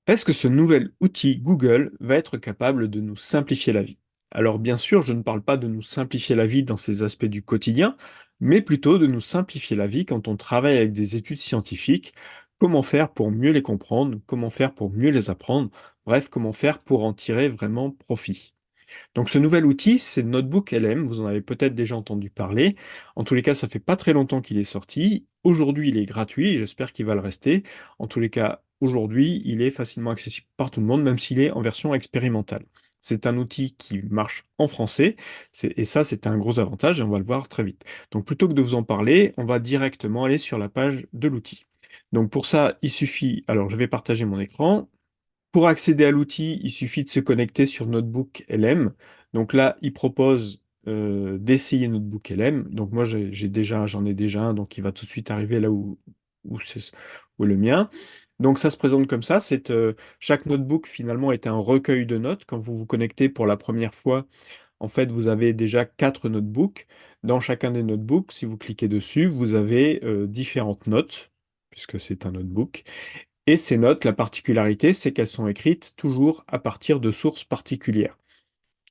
Est-ce que ce nouvel outil Google va être capable de nous simplifier la vie? Alors bien sûr, je ne parle pas de nous simplifier la vie dans ces aspects du quotidien, mais plutôt de nous simplifier la vie quand on travaille avec des études scientifiques. Comment faire pour mieux les comprendre? Comment faire pour mieux les apprendre? Bref, comment faire pour en tirer vraiment profit? Donc ce nouvel outil, c'est Notebook LM, vous en avez peut-être déjà entendu parler. En tous les cas, ça fait pas très longtemps qu'il est sorti. Aujourd'hui, il est gratuit et j'espère qu'il va le rester. En tous les cas, aujourd'hui, il est facilement accessible par tout le monde, même s'il est en version expérimentale. C'est un outil qui marche en français, et ça, c'est un gros avantage et on va le voir très vite. Donc plutôt que de vous en parler, on va directement aller sur la page de l'outil. Donc pour ça, il suffit, alors je vais partager mon écran. Pour accéder à l'outil, il suffit de se connecter sur Notebook LM. Donc là, il propose d'essayer Notebook LM. Donc moi, j'en ai déjà un, donc il va tout de suite arriver là où est le mien. Donc ça se présente comme ça. Chaque notebook finalement est un recueil de notes. Quand vous vous connectez pour la première fois, en fait, vous avez déjà quatre notebooks. Dans chacun des notebooks, si vous cliquez dessus, vous avez différentes notes, puisque c'est un notebook. Et ces notes, la particularité, c'est qu'elles sont écrites toujours à partir de sources particulières.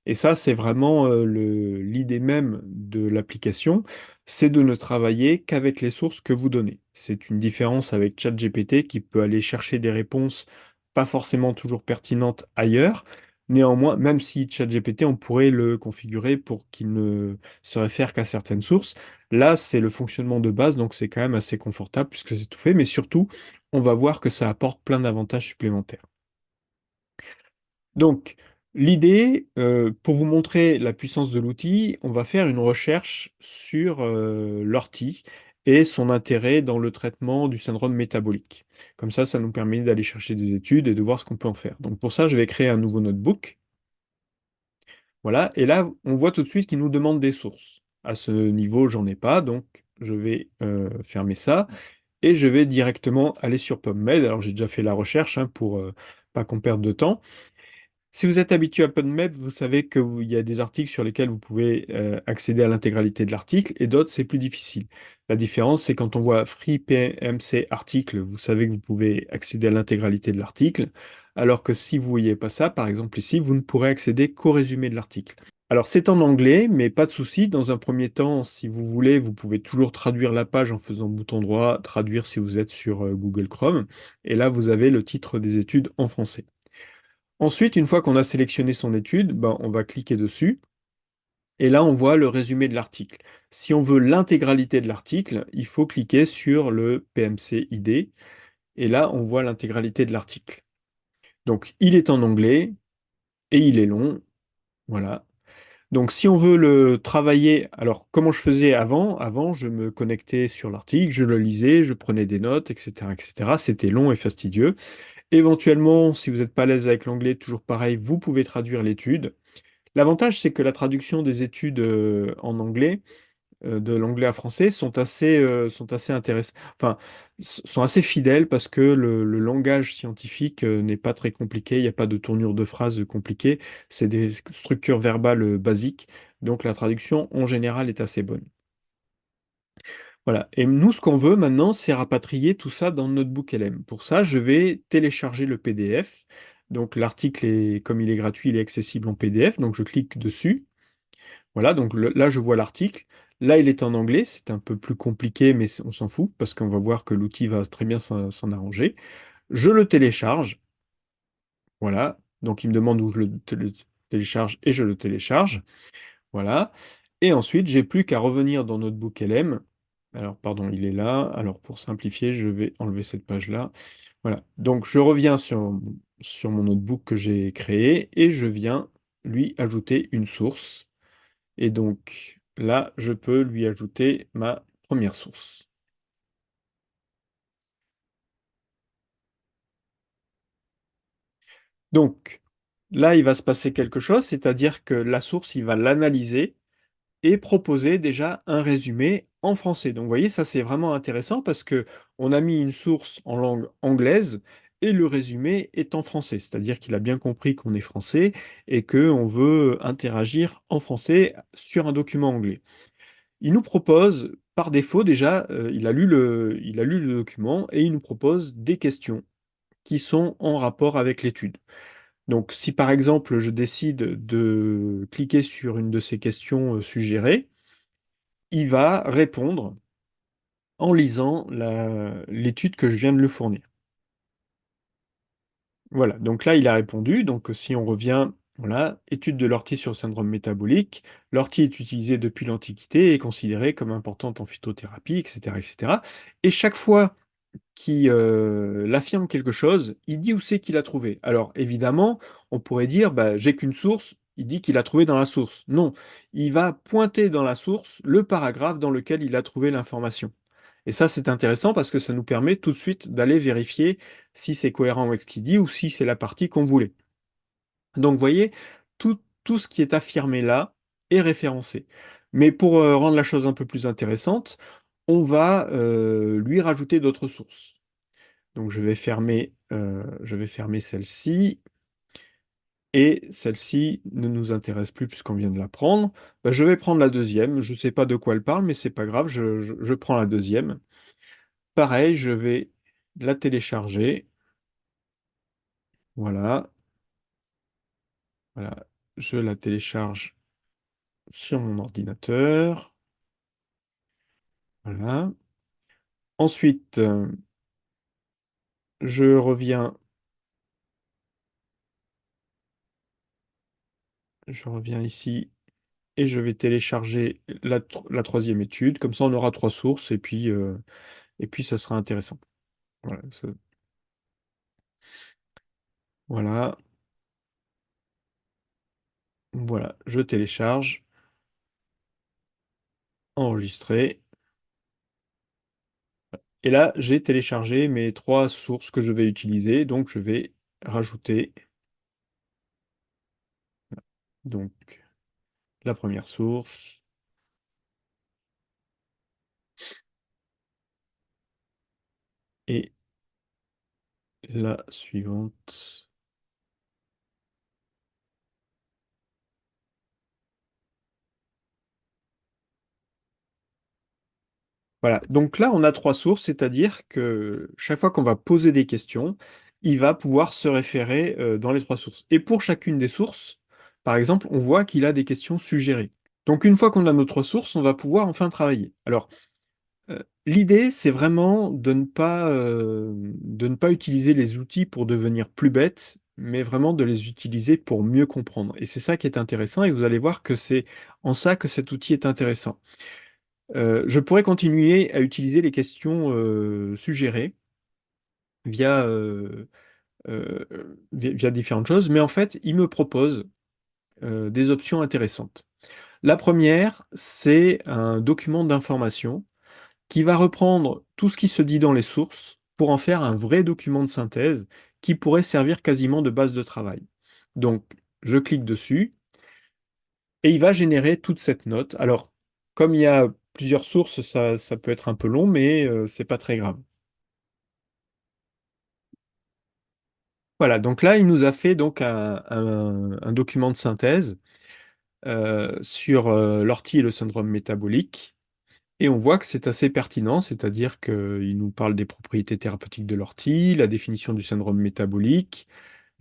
Et ça, c'est vraiment l'idée même de l'application, c'est de ne travailler qu'avec les sources que vous donnez. C'est une différence avec ChatGPT qui peut aller chercher des réponses pas forcément toujours pertinentes ailleurs. Néanmoins, même si ChatGPT, on pourrait le configurer pour qu'il ne se réfère qu'à certaines sources, là, c'est le fonctionnement de base, donc c'est quand même assez confortable puisque c'est tout fait, mais surtout, on va voir que ça apporte plein d'avantages supplémentaires. Donc, l'idée, pour vous montrer la puissance de l'outil, on va faire une recherche sur l'ortie et son intérêt dans le traitement du syndrome métabolique. Comme ça nous permet d'aller chercher des études et de voir ce qu'on peut en faire. Donc pour ça, je vais créer un nouveau notebook. Voilà, et là, on voit tout de suite qu'il nous demande des sources. À ce niveau, j'en ai pas, donc je vais fermer ça et je vais directement aller sur PubMed. Alors j'ai déjà fait la recherche hein, pour pas qu'on perde de temps. Si vous êtes habitué à PubMed, vous savez qu'il y a des articles sur lesquels vous pouvez accéder à l'intégralité de l'article et d'autres, c'est plus difficile. La différence, c'est quand on voit Free PMC article, vous savez que vous pouvez accéder à l'intégralité de l'article, alors que si vous ne voyez pas ça, par exemple ici, vous ne pourrez accéder qu'au résumé de l'article. Alors c'est en anglais, mais pas de souci. Dans un premier temps, si vous voulez, vous pouvez toujours traduire la page en faisant bouton droit, traduire si vous êtes sur Google Chrome. Et là, vous avez le titre des études en français. Ensuite, une fois qu'on a sélectionné son étude, ben, on va cliquer dessus et là, on voit le résumé de l'article. Si on veut l'intégralité de l'article, il faut cliquer sur le PMC ID et là, on voit l'intégralité de l'article. Donc, il est en anglais et il est long. Voilà. Donc, si on veut le travailler, alors comment je faisais avant? Avant, je me connectais sur l'article, je le lisais, je prenais des notes, etc., etc. C'était long et fastidieux. Éventuellement, si vous n'êtes pas à l'aise avec l'anglais, toujours pareil, vous pouvez traduire l'étude. L'avantage, c'est que la traduction des études en anglais, de l'anglais à français, sont assez intéressantes, enfin, sont assez fidèles parce que le langage scientifique n'est pas très compliqué, il n'y a pas de tournure de phrases compliquées, c'est des structures verbales basiques, donc la traduction en général est assez bonne. Voilà. Et nous, ce qu'on veut maintenant, c'est rapatrier tout ça dans Notebook LM. Pour ça, je vais télécharger le PDF. Donc l'article est, comme il est gratuit, il est accessible en PDF. Donc je clique dessus. Voilà, donc là, je vois l'article. Là, il est en anglais, c'est un peu plus compliqué, mais on s'en fout parce qu'on va voir que l'outil va très bien s'en arranger. Je le télécharge, voilà. Donc, il me demande où je le télécharge et je le télécharge, voilà. Et ensuite, j'ai plus qu'à revenir dans Notebook LM. Alors, pardon, il est là. Alors, pour simplifier, je vais enlever cette page-là. Voilà. Donc, je reviens sur mon notebook que j'ai créé et je viens lui ajouter une source. Et donc là, je peux lui ajouter ma première source. Donc là, il va se passer quelque chose, c'est-à-dire que la source, il va l'analyser et proposer déjà un résumé en français. Donc vous voyez, ça c'est vraiment intéressant parce que on a mis une source en langue anglaise et le résumé est en français, c'est-à-dire qu'il a bien compris qu'on est français et qu'on veut interagir en français sur un document anglais. Il nous propose, par défaut déjà, il a lu le document et il nous propose des questions. qui sont en rapport avec l'étude. Donc, si par exemple, je décide de cliquer sur une de ces questions suggérées, il va répondre en lisant l'étude que je viens de lui fournir. Voilà, donc là, il a répondu. Donc, si on revient, voilà, étude de l'ortie sur le syndrome métabolique. L'ortie est utilisée depuis l'Antiquité et est considérée comme importante en phytothérapie, etc., etc. Et chaque fois qu'il affirme quelque chose, il dit où c'est qu'il a trouvé. Alors, évidemment, on pourrait dire, bah, j'ai qu'une source, il dit qu'il a trouvé dans la source. Non, il va pointer dans la source le paragraphe dans lequel il a trouvé l'information. Et ça, c'est intéressant parce que ça nous permet tout de suite d'aller vérifier si c'est cohérent avec ce qu'il dit ou si c'est la partie qu'on voulait. Donc, vous voyez, tout ce qui est affirmé là est référencé. Mais pour rendre la chose un peu plus intéressante, on va lui rajouter d'autres sources. Donc, je vais fermer celle-ci. Et celle-ci ne nous intéresse plus puisqu'on vient de la prendre. Ben, je vais prendre la deuxième. Je ne sais pas de quoi elle parle, mais c'est pas grave, je prends la deuxième. Pareil, je vais la télécharger. Voilà, voilà. Je la télécharge sur mon ordinateur. Voilà. Ensuite, je reviens, je reviens ici et je vais télécharger la troisième étude. Comme ça, on aura trois sources et puis ça sera intéressant. Voilà, voilà, voilà. Je télécharge, enregistrer. Et là, j'ai téléchargé mes trois sources que je vais utiliser. Donc, je vais rajouter donc la première source et la suivante. Voilà. Donc là, on a trois sources, c'est-à-dire que chaque fois qu'on va poser des questions, il va pouvoir se référer dans les trois sources. Et pour chacune des sources, par exemple, on voit qu'il a des questions suggérées. Donc une fois qu'on a nos trois sources, on va pouvoir enfin travailler. Alors, l'idée, c'est vraiment de ne pas utiliser les outils pour devenir plus bête, mais vraiment de les utiliser pour mieux comprendre. Et c'est ça qui est intéressant, et vous allez voir que c'est en ça que cet outil est intéressant. Je pourrais continuer à utiliser les questions suggérées via, euh, euh, via différentes choses, mais en fait, il me propose des options intéressantes. La première, c'est un document d'information qui va reprendre tout ce qui se dit dans les sources pour en faire un vrai document de synthèse qui pourrait servir quasiment de base de travail. Donc, je clique dessus et il va générer toute cette note. Alors, comme il y a plusieurs sources, ça peut être un peu long, mais c'est pas très grave. Voilà, donc là, il nous a fait donc un document de synthèse sur l'ortie et le syndrome métabolique. Et on voit que c'est assez pertinent, c'est-à-dire qu'il nous parle des propriétés thérapeutiques de l'ortie, la définition du syndrome métabolique,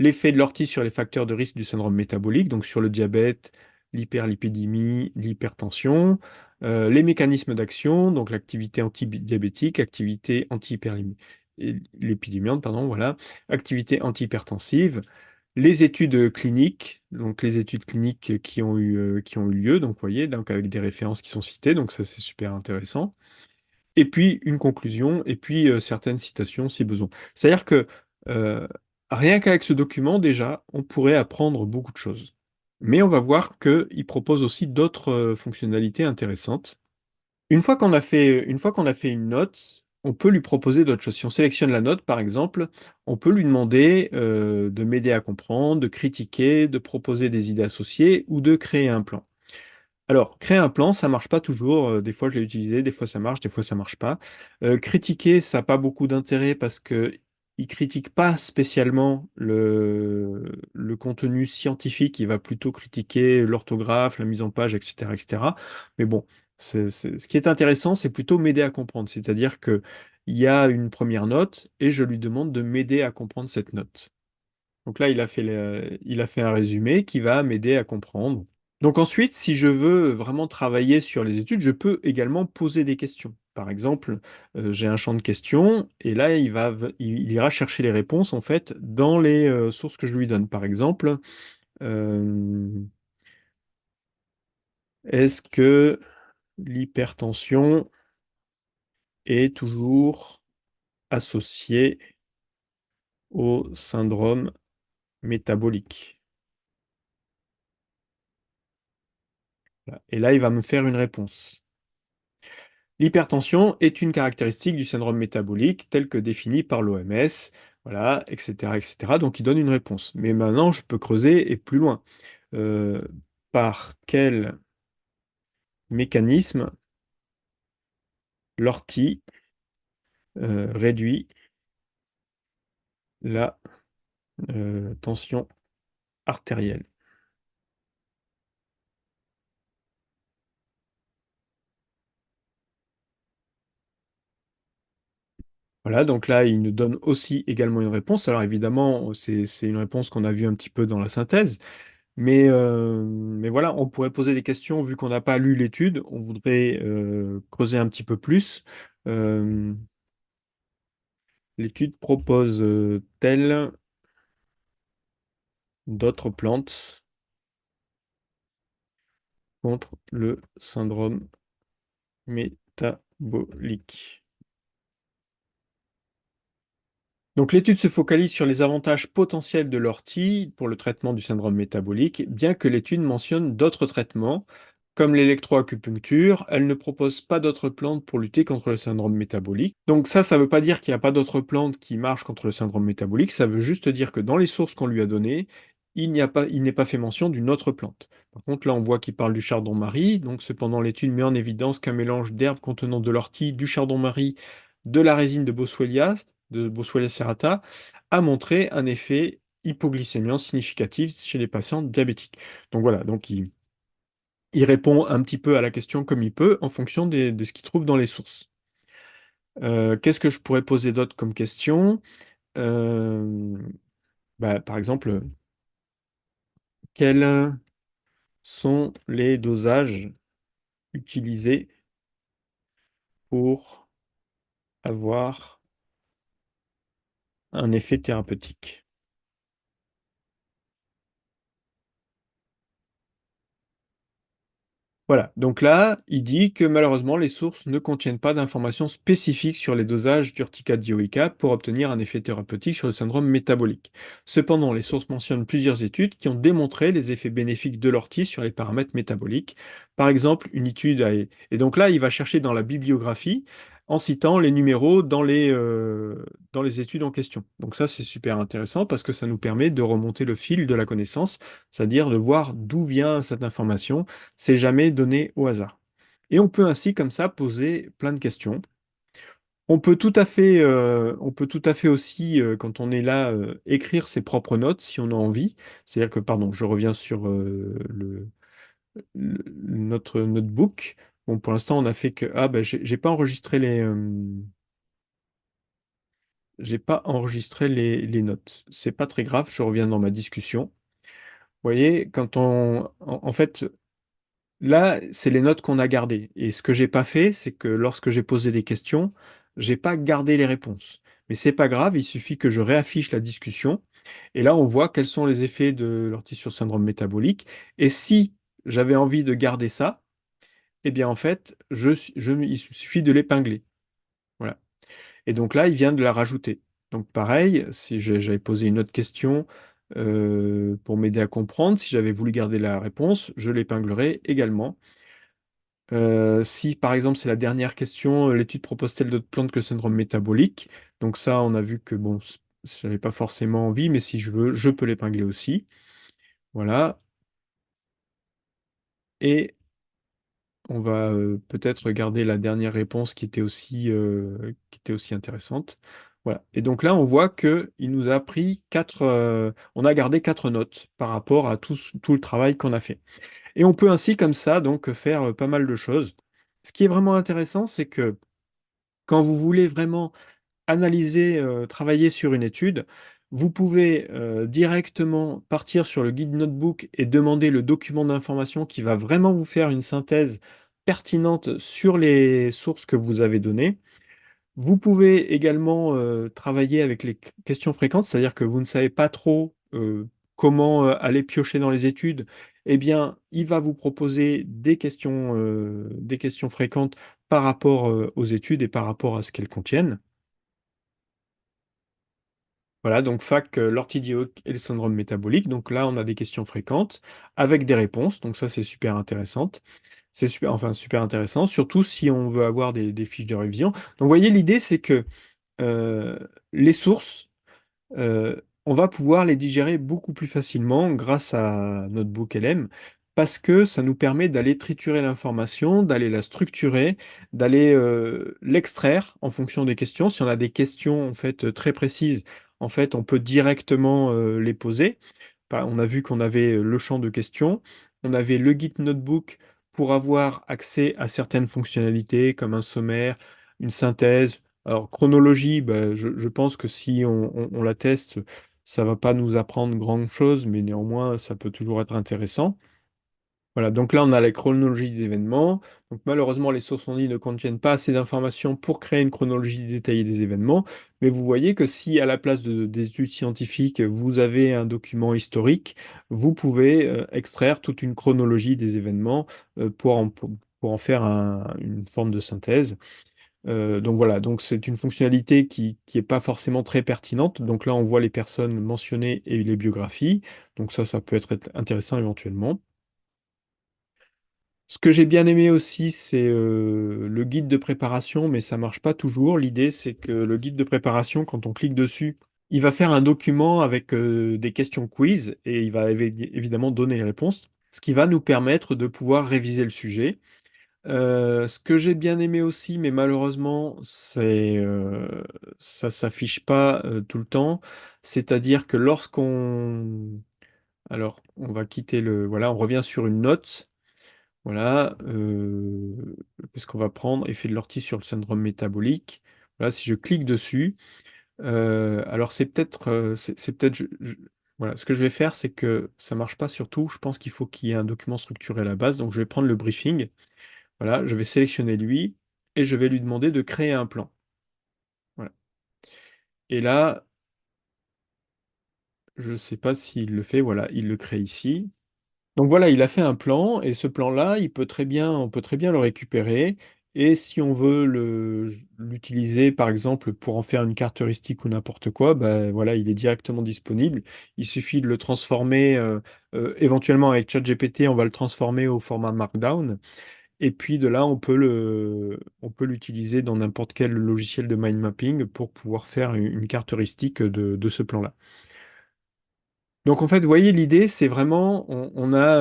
l'effet de l'ortie sur les facteurs de risque du syndrome métabolique, donc sur le diabète, l'hyperlipidémie, l'hypertension, les mécanismes d'action, donc l'activité antidiabétique, activité anti-lipidémiante, pardon, voilà, activité antihypertensive, les études cliniques, donc les études cliniques qui ont eu lieu, donc vous voyez, donc avec des références qui sont citées, donc ça c'est super intéressant. Et puis une conclusion, et puis certaines citations si besoin. C'est-à-dire que euh, rien qu'avec ce document, déjà, on pourrait apprendre beaucoup de choses. Mais on va voir qu'il propose aussi d'autres fonctionnalités intéressantes. Une fois qu'on a fait une note, on peut lui proposer d'autres choses. Si on sélectionne la note, par exemple, on peut lui demander de m'aider à comprendre, de critiquer, de proposer des idées associées ou de créer un plan. Alors, créer un plan, ça marche pas toujours. Des fois, je l'ai utilisé, des fois ça marche, des fois ça marche pas. Critiquer, ça n'a pas beaucoup d'intérêt parce que il critique pas spécialement le contenu scientifique. Il va plutôt critiquer l'orthographe, la mise en page, etc., etc. Mais bon, ce qui est intéressant, c'est plutôt m'aider à comprendre. C'est-à-dire que il y a une première note et je lui demande de m'aider à comprendre cette note. Donc là, il a fait un résumé qui va m'aider à comprendre. Donc ensuite, si je veux vraiment travailler sur les études, je peux également poser des questions. Par exemple, j'ai un champ de questions et là, il ira chercher les réponses en fait dans les sources que je lui donne. Par exemple, euh, est-ce que l'hypertension est toujours associée au syndrome métabolique? Voilà. Et là, il va me faire une réponse. L'hypertension est une caractéristique du syndrome métabolique tel que défini par l'OMS, voilà, etc., etc. Donc, il donne une réponse. Mais maintenant, je peux creuser et plus loin. Euh, Par quel mécanisme l'ortie réduit la tension artérielle? Voilà, donc là, il nous donne aussi également une réponse. Alors évidemment, c'est une réponse qu'on a vue un petit peu dans la synthèse. Mais voilà, on pourrait poser des questions vu qu'on n'a pas lu l'étude. On voudrait creuser un petit peu plus. Euh, L'étude propose telle d'autres plantes contre le syndrome métabolique. Donc l'étude se focalise sur les avantages potentiels de l'ortie pour le traitement du syndrome métabolique, bien que l'étude mentionne d'autres traitements, comme l'électroacupuncture, elle ne propose pas d'autres plantes pour lutter contre le syndrome métabolique. Donc ça ne veut pas dire qu'il n'y a pas d'autres plantes qui marchent contre le syndrome métabolique, ça veut juste dire que dans les sources qu'on lui a données, il n'est pas fait mention d'une autre plante. Par contre, là, on voit qu'il parle du chardon-marie, donc cependant l'étude met en évidence qu'un mélange d'herbes contenant de l'ortie, du chardon-marie, de la résine de Boswellia serrata, a montré un effet hypoglycémiant significatif chez les patients diabétiques. Donc voilà, donc il répond un petit peu à la question comme il peut en fonction de ce qu'il trouve dans les sources. Qu'est-ce que je pourrais poser d'autre comme question? Euh, Par exemple, quels sont les dosages utilisés pour avoir un effet thérapeutique? Voilà, donc là, il dit que malheureusement, les sources ne contiennent pas d'informations spécifiques sur les dosages d'urticate dioïca pour obtenir un effet thérapeutique sur le syndrome métabolique. Cependant, les sources mentionnent plusieurs études qui ont démontré les effets bénéfiques de l'ortie sur les paramètres métaboliques. Par exemple, une étude a... Et donc là, il va chercher dans la bibliographie en citant les numéros dans les études en question. Donc ça, c'est super intéressant parce que ça nous permet de remonter le fil de la connaissance, c'est-à-dire de voir d'où vient cette information, c'est jamais donné au hasard. Et on peut ainsi, comme ça, poser plein de questions. On peut tout à fait aussi, quand on est là, écrire ses propres notes si on a envie. C'est-à-dire que, pardon, je reviens sur notre notebook. Bon, pour l'instant, on a fait que, ah, ben, j'ai pas enregistré j'ai pas enregistré les notes. C'est pas très grave, je reviens dans ma discussion. Vous voyez, en fait, là, c'est les notes qu'on a gardées. Et ce que j'ai pas fait, c'est que lorsque j'ai posé des questions, j'ai pas gardé les réponses. Mais c'est pas grave, il suffit que je réaffiche la discussion. Et là, on voit quels sont les effets de l'ortie sur syndrome métabolique. Et si j'avais envie de garder ça, eh bien en fait, il suffit de l'épingler. Voilà. Et donc là, il vient de la rajouter. Donc pareil, si j'avais posé une autre question pour m'aider à comprendre, si j'avais voulu garder la réponse, je l'épinglerais également. Si par exemple c'est la dernière question, l'étude propose-t-elle d'autres plantes que le syndrome métabolique? Donc ça, on a vu que bon, j'avais pas forcément envie, mais si je veux, je peux l'épingler aussi. Voilà. Et on va peut-être regarder la dernière réponse qui était aussi intéressante. Voilà. Et donc là, on voit que il nous a pris on a gardé quatre notes par rapport à tout le travail qu'on a fait. Et on peut ainsi, comme ça, donc faire pas mal de choses. Ce qui est vraiment intéressant, c'est que Quand vous voulez vraiment analyser, travailler sur une étude, vous pouvez directement partir sur le guide notebook et demander le document d'information qui va vraiment vous faire une synthèse pertinente sur les sources que vous avez données. Vous pouvez également travailler avec les questions fréquentes, c'est-à-dire que vous ne savez pas trop comment aller piocher dans les études. Eh bien, il va vous proposer des questions fréquentes par rapport aux études et par rapport à ce qu'elles contiennent. Voilà, donc FAC, l'orthidioïque et le syndrome métabolique. Donc là, on a des questions fréquentes avec des réponses. Donc ça, c'est super intéressant. C'est super, enfin, super intéressant, surtout si on veut avoir des fiches de révision. Donc, vous voyez, l'idée, c'est que euh, les sources, euh, on va pouvoir les digérer beaucoup plus facilement grâce à Notebook LM parce que ça nous permet d'aller triturer l'information, d'aller la structurer, d'aller l'extraire en fonction des questions. Si on a des questions en fait très précises, en fait, on peut directement les poser. On a vu qu'on avait le champ de questions, on avait le Git Notebook pour avoir accès à certaines fonctionnalités comme un sommaire, une synthèse. Alors, chronologie, bah, je pense que si on la teste, ça va pas nous apprendre grand-chose, mais néanmoins, ça peut toujours être intéressant. Voilà, donc là, on a la chronologie des événements. Donc malheureusement, les sources en ligne ne contiennent pas assez d'informations pour créer une chronologie détaillée des événements. Mais vous voyez que si à la place des études scientifiques, vous avez un document historique, vous pouvez extraire toute une chronologie des événements pour en faire une forme de synthèse. Donc voilà, donc c'est une fonctionnalité qui est pas forcément très pertinente. Donc là, on voit les personnes mentionnées et les biographies. Donc ça peut être intéressant éventuellement. Ce que j'ai bien aimé aussi, c'est le guide de préparation, mais ça marche pas toujours. L'idée, c'est que le guide de préparation, quand on clique dessus, il va faire un document avec des questions quiz et il va évidemment donner les réponses, ce qui va nous permettre de pouvoir réviser le sujet. Ce que j'ai bien aimé aussi, mais malheureusement, ça s'affiche pas tout le temps. C'est-à-dire que alors, on va quitter voilà, on revient sur une note. Voilà, qu'est-ce qu'on va prendre? Effet de l'ortie sur le syndrome métabolique. Voilà, si je clique dessus, alors c'est peut-être, voilà, ce que je vais faire, c'est que ça marche pas sur tout. Je pense qu'il faut qu'il y ait un document structuré à la base. Donc, je vais prendre le briefing. Voilà, je vais sélectionner lui et je vais lui demander de créer un plan. Voilà. Et là, je ne sais pas s'il le fait. Voilà, il le crée ici. Donc voilà, il a fait un plan et ce plan-là, on peut très bien le récupérer. Et si on veut l'utiliser, par exemple, pour en faire une carte heuristique ou n'importe quoi, ben voilà, il est directement disponible. Il suffit de le transformer, éventuellement avec ChatGPT, on va le transformer au format Markdown. Et puis de là, on peut l'utiliser dans n'importe quel logiciel de mind mapping pour pouvoir faire une carte heuristique de ce plan-là. Donc en fait, vous voyez, l'idée, c'est vraiment, on a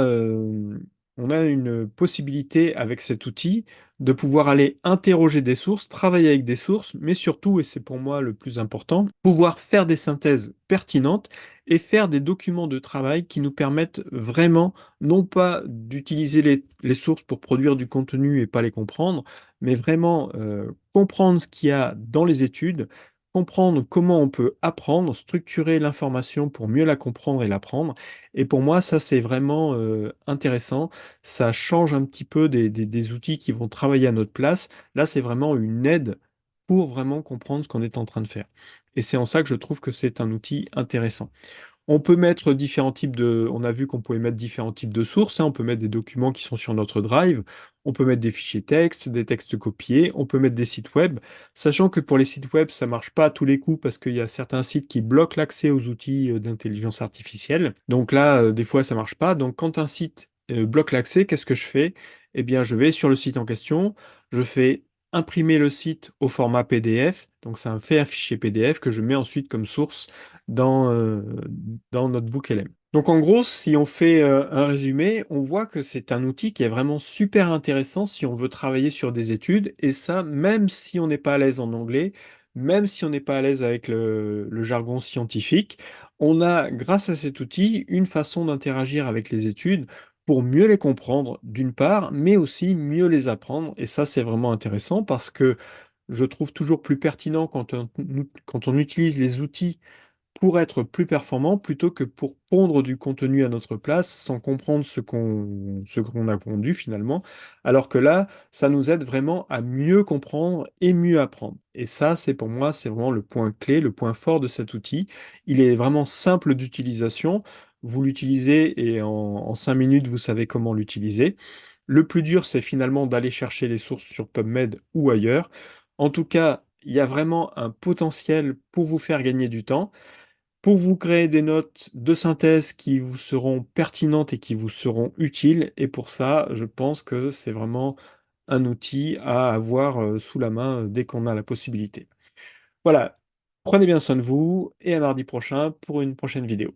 une possibilité avec cet outil de pouvoir aller interroger des sources, travailler avec des sources, mais surtout, et c'est pour moi le plus important, pouvoir faire des synthèses pertinentes et faire des documents de travail qui nous permettent vraiment, non pas d'utiliser les sources pour produire du contenu et pas les comprendre, mais vraiment comprendre ce qu'il y a dans les études, comprendre comment on peut apprendre, structurer l'information pour mieux la comprendre et l'apprendre. Et pour moi, ça, c'est vraiment intéressant. Ça change un petit peu des outils qui vont travailler à notre place. Là, c'est vraiment une aide pour vraiment comprendre ce qu'on est en train de faire. Et c'est en ça que je trouve que c'est un outil intéressant. On peut mettre différents types on a vu qu'on pouvait mettre différents types de sources, hein. On peut mettre des documents qui sont sur notre drive, on peut mettre des fichiers texte, des textes copiés, on peut mettre des sites web, sachant que pour les sites web, ça marche pas à tous les coups parce qu'il y a certains sites qui bloquent l'accès aux outils d'intelligence artificielle. Donc là, des fois, ça marche pas. Donc quand un site bloque l'accès, qu'est-ce que je fais? Eh bien, je vais sur le site en question, je fais imprimer le site au format PDF. Donc ça me fait un fichier PDF que je mets ensuite comme source dans Notebook LM. Donc en gros, si on fait un résumé, on voit que c'est un outil qui est vraiment super intéressant si on veut travailler sur des études, et ça, même si on n'est pas à l'aise en anglais, même si on n'est pas à l'aise avec le jargon scientifique, on a, grâce à cet outil, une façon d'interagir avec les études pour mieux les comprendre, d'une part, mais aussi mieux les apprendre. Et ça, c'est vraiment intéressant parce que Je trouve toujours plus pertinent quand on utilise les outils pour être plus performant plutôt que pour pondre du contenu à notre place sans comprendre ce qu'on a pondu finalement. Alors que là, ça nous aide vraiment à mieux comprendre et mieux apprendre. Et ça, c'est pour moi, c'est vraiment le point clé, le point fort de cet outil. Il est vraiment simple d'utilisation. Vous l'utilisez et en 5 minutes, vous savez comment l'utiliser. Le plus dur, c'est finalement d'aller chercher les sources sur PubMed ou ailleurs. En tout cas, il y a vraiment un potentiel pour vous faire gagner du temps, pour vous créer des notes de synthèse qui vous seront pertinentes et qui vous seront utiles. Et pour ça, je pense que c'est vraiment un outil à avoir sous la main dès qu'on a la possibilité. Voilà, prenez bien soin de vous et à mardi prochain pour une prochaine vidéo.